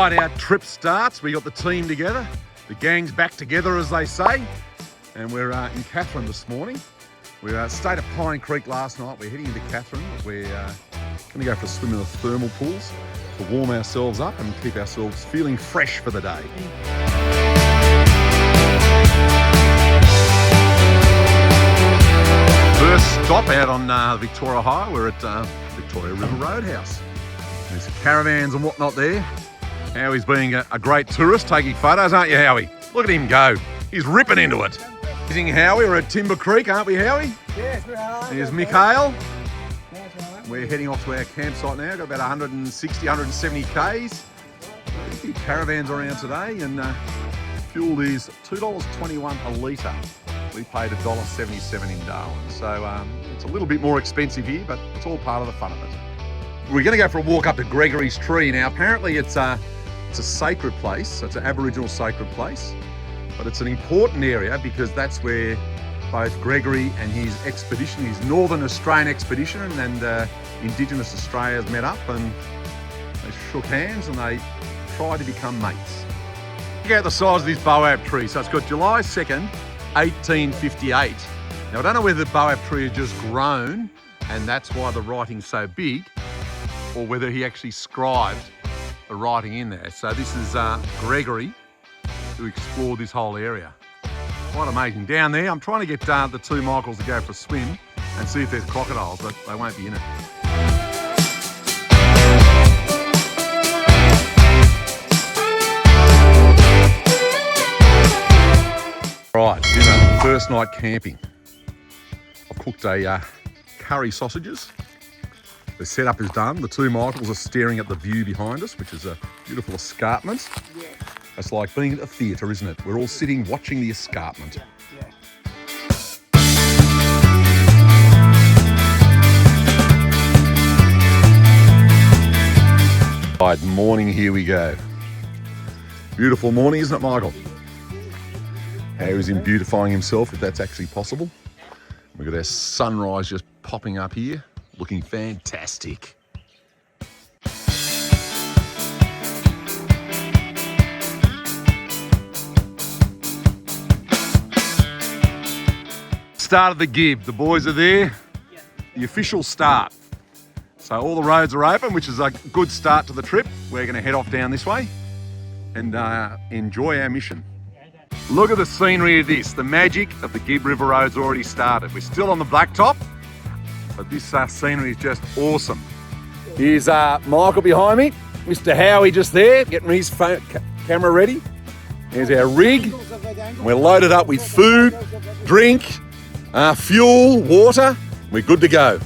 Right, our trip starts. We got the team together. The gang's back together, as they say. And we're in Katherine this morning. We stayed at Pine Creek last night. We're heading into Katherine. We're going to go for a swim in the thermal pools to warm ourselves up and keep ourselves feeling fresh for the day. First stop out on Victoria High. We're at Victoria River Road House. There's caravans and whatnot there. Howie's being a great tourist, taking photos, aren't you, Howie? Look at him go. He's ripping into it. Visiting Howie, we're at Timber Creek, aren't we, Howie? Yes, we are. There's Mick Hale. We're heading off to our campsite now. Got about 160, 170 Ks. A few caravans around today, and fuel is $2.21 a litre. We paid $1.77 in Darwin, so it's a little bit more expensive here, but it's all part of the fun of it. We're going to go for a walk up to Gregory's Tree. Now, apparently it's a sacred place. So it's an Aboriginal sacred place, but it's an important area because that's where both Gregory and his expedition, his Northern Australian expedition, and Indigenous Australia's met up and they shook hands and they tried to become mates. Check out the size of this boab tree. So it's got July 2nd, 1858. Now, I don't know whether the boab tree has just grown and that's why the writing's so big, or whether he actually scribed the writing in there. So this is Gregory, who explored this whole area. Quite amazing. Down there, I'm trying to get the two Michaels to go for a swim and see if there's crocodiles, but they won't be in it. Right, dinner, first night camping. I've cooked a curry sausages. The setup is done. The two Michaels are staring at the view behind us, which is a beautiful escarpment. Yeah. It's like being at a theatre, isn't it? We're all sitting watching the escarpment. Yeah. Right, morning, here we go. Beautiful morning, isn't it, Michael? Howie's in beautifying himself, if that's actually possible. We've got our sunrise just popping up here, looking fantastic. Start of the Gibb. The boys are there. The official start. So all the roads are open, which is a good start to the trip. We're going to head off down this way and enjoy our mission. Look at the scenery of this. The magic of the Gibb River Road's already started. We're still on the blacktop, but this scenery is just awesome. Here's Michael behind me. Mr. Howie just there, getting his camera ready. There's our rig. We're loaded up with food, drink, fuel, water. We're good to go.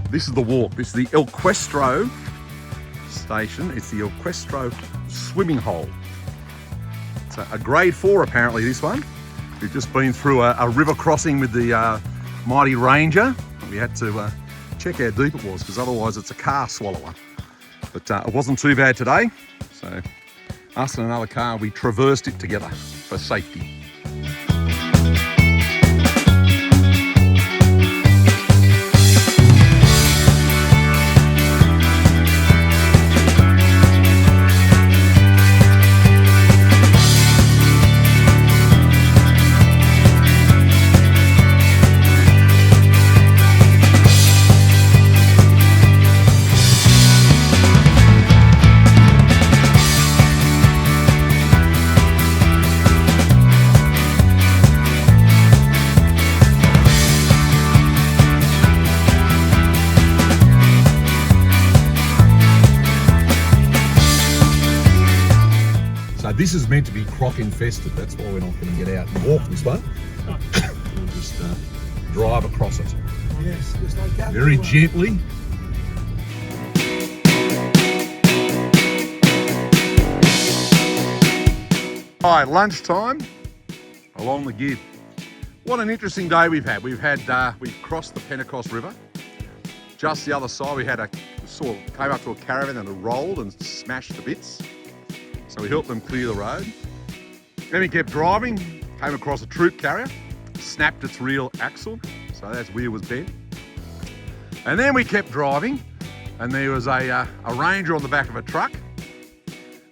This is the walk. This is the El Questro station. It's the El Questro swimming hole. It's a grade 4 apparently, this one. We've just been through a river crossing with the mighty Ranger. We had to check how deep it was because otherwise it's a car swallower. But it wasn't too bad today. So us and another car, we traversed it together for safety. This is meant to be croc infested. That's why we're not going to get out and walk this one. We'll just drive across it. Yes, just like that. Very gently. Hi, lunchtime along the Gibb. What an interesting day we've had. We've crossed the Pentecost River. Just the other side, we had came up to a caravan and it rolled and smashed to bits. So we helped them clear the road. Then we kept driving, came across a troop carrier, snapped its rear axle, so that wheel was bent. And then we kept driving, and there was a Ranger on the back of a truck.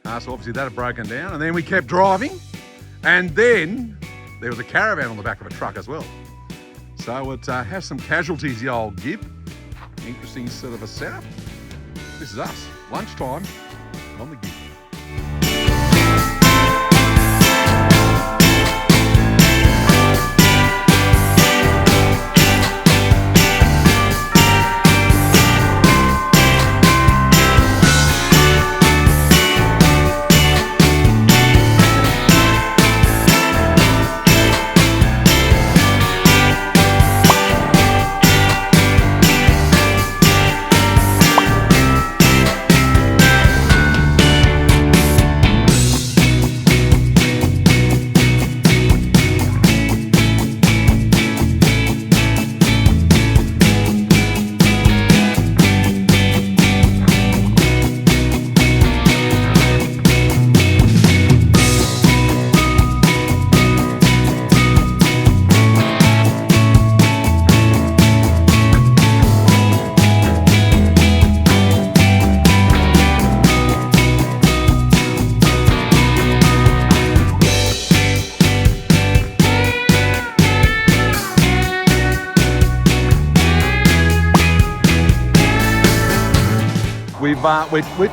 So obviously that had broken down. And then we kept driving, and then there was a caravan on the back of a truck as well. So it has some casualties, the old Gibb. Interesting sort of a setup. This is us, lunchtime on the Gibb.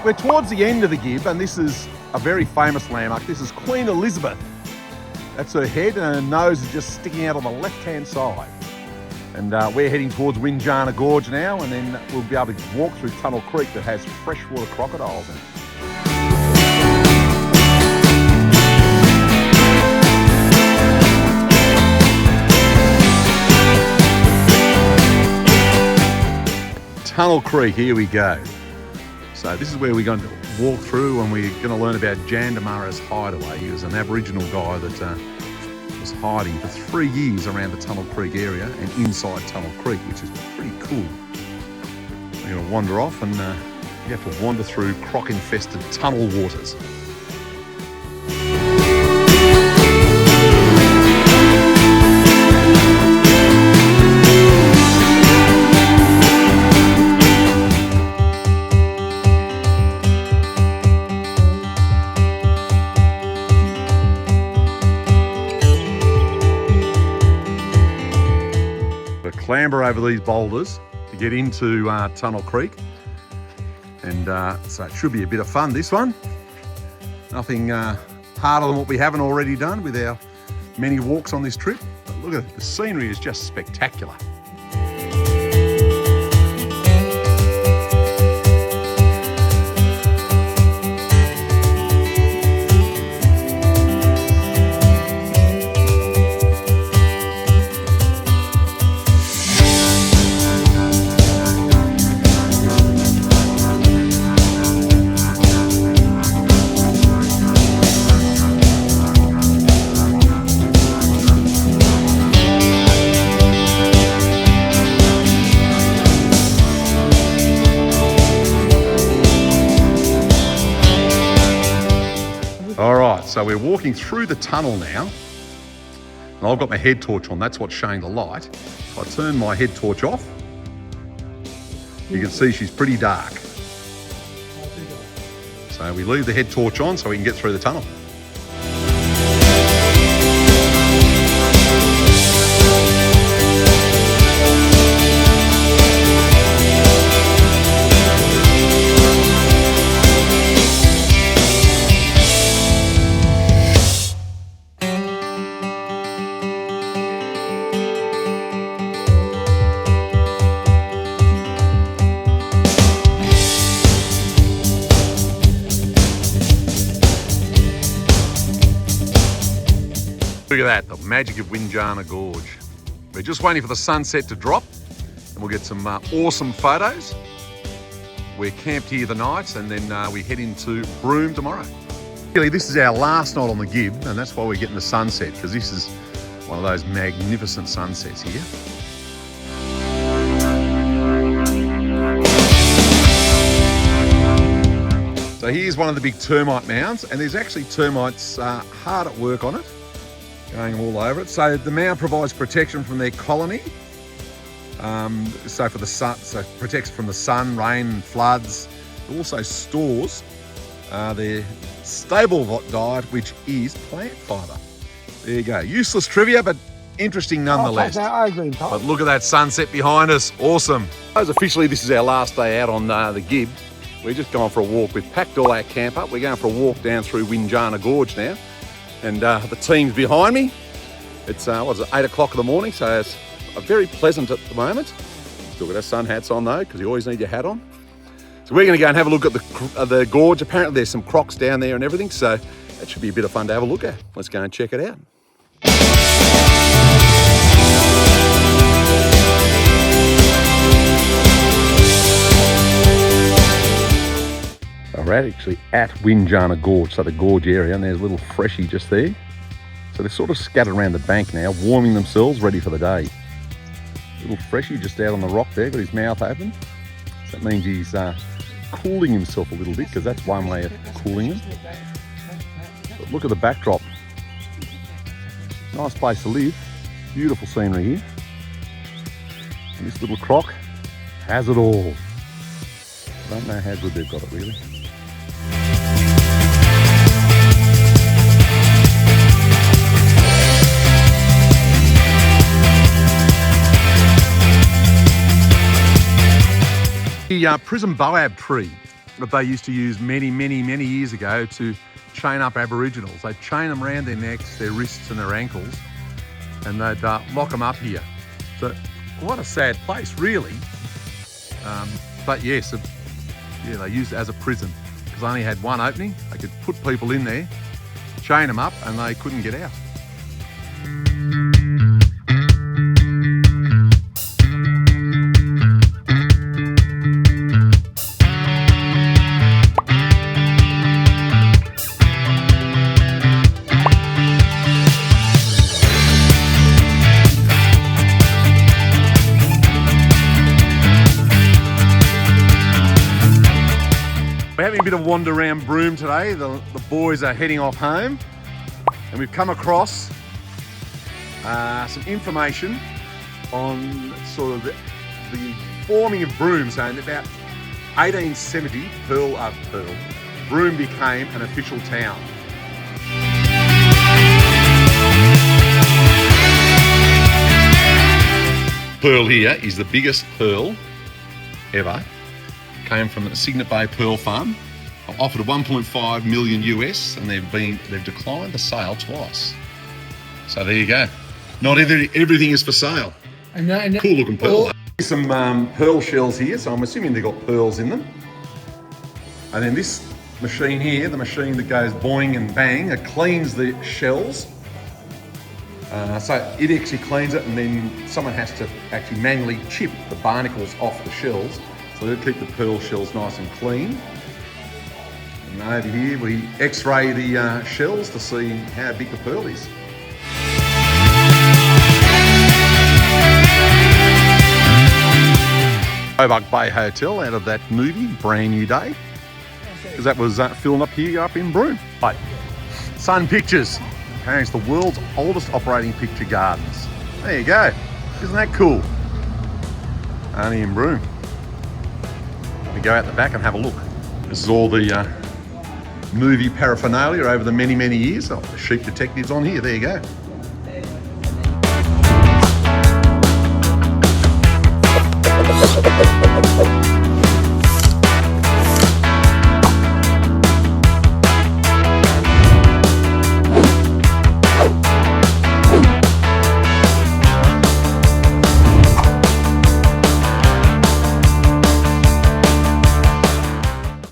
We're towards the end of the Gibb, and this is a very famous landmark. This is Queen Elizabeth. That's her head, and her nose is just sticking out on the left-hand side. And we're heading towards Windjana Gorge now, and then we'll be able to walk through Tunnel Creek that has freshwater crocodiles in it. Tunnel Creek, here we go. So this is where we're going to walk through, and we're going to learn about Jandamara's hideaway. He was an Aboriginal guy that was hiding for 3 years around the Tunnel Creek area and inside Tunnel Creek, which is pretty cool. We're going to wander off, and you have to wander through croc-infested tunnel waters. Clamber over these boulders to get into Tunnel Creek, and so it should be a bit of fun, this one. Nothing harder than what we haven't already done with our many walks on this trip. But look at it, the scenery is just spectacular. So we're walking through the tunnel now, and I've got my head torch on. That's what's showing the light. If I turn my head torch off, you can see she's pretty dark. So we leave the head torch on so we can get through the tunnel. Look at that, the magic of Windjana Gorge. We're just waiting for the sunset to drop, and we'll get some awesome photos. We're camped here the night, and then we head into Broome tomorrow. Really, this is our last night on the Gibb, and that's why we're getting the sunset, because this is one of those magnificent sunsets here. So here's one of the big termite mounds, and there's actually termites hard at work on it, going all over it. So the mound provides protection from their colony. So for the sun, so protects from the sun, rain, and floods. It also stores their stable diet, which is plant fibre. There you go. Useless trivia, but interesting nonetheless. I agree, Tom. But look at that sunset behind us. Awesome. Officially, this is our last day out on the Gibb. We're just going for a walk. We've packed all our camp up. We're going for a walk down through Gorge now. And the team's behind me. It's, 8 o'clock in the morning, so it's very pleasant at the moment. Still got our sun hats on though, because you always need your hat on. So we're going to go and have a look at the gorge. Apparently there's some crocs down there and everything, so that should be a bit of fun to have a look at. Let's go and check it out. We're actually at Gorge, so the gorge area, and there's a little freshie just there. So they're sort of scattered around the bank now, warming themselves, ready for the day. Little freshie just out on the rock there, got his mouth open. So that means he's cooling himself a little bit, because that's one way of cooling him. But look at the backdrop. Nice place to live. Beautiful scenery here. And this little croc has it all. I don't know how good they've got it really. The prism boab tree that they used to use many years ago to chain up Aboriginals. They'd chain them around their necks, their wrists and their ankles, and they'd lock them up here. So what a sad place really. But yes, yeah, they used it as a prison because they only had one opening. They could put people in there, chain them up, and they couldn't get out. We're having a bit of wander around Broome today. The boys are heading off home, and we've come across some information on sort of the forming of Broome. So in about 1870, Broome became an official town. Pearl here is the biggest pearl ever. Came from the Signet Bay Pearl Farm. Offered a 1.5 million US, and they've declined the sale twice. So there you go. Not everything is for sale. Cool looking pearl. Some pearl shells here, so I'm assuming they've got pearls in them. And then this machine here, the machine that goes boing and bang, it cleans the shells. So it actually cleans it, and then someone has to actually manually chip the barnacles off the shells. So they'll keep the pearl shells nice and clean. And over here we x-ray the shells to see how big the pearl is. Outback Bay Hotel out of that movie, Brand New Day. Because that was filmed up in Broome. Right. Sun Pictures. Apparently it's the world's oldest operating picture gardens. There you go. Isn't that cool? Only in Broome. We go out the back and have a look. This is all the movie paraphernalia over the many years. Oh, the Sheep Detective's on here. There you go.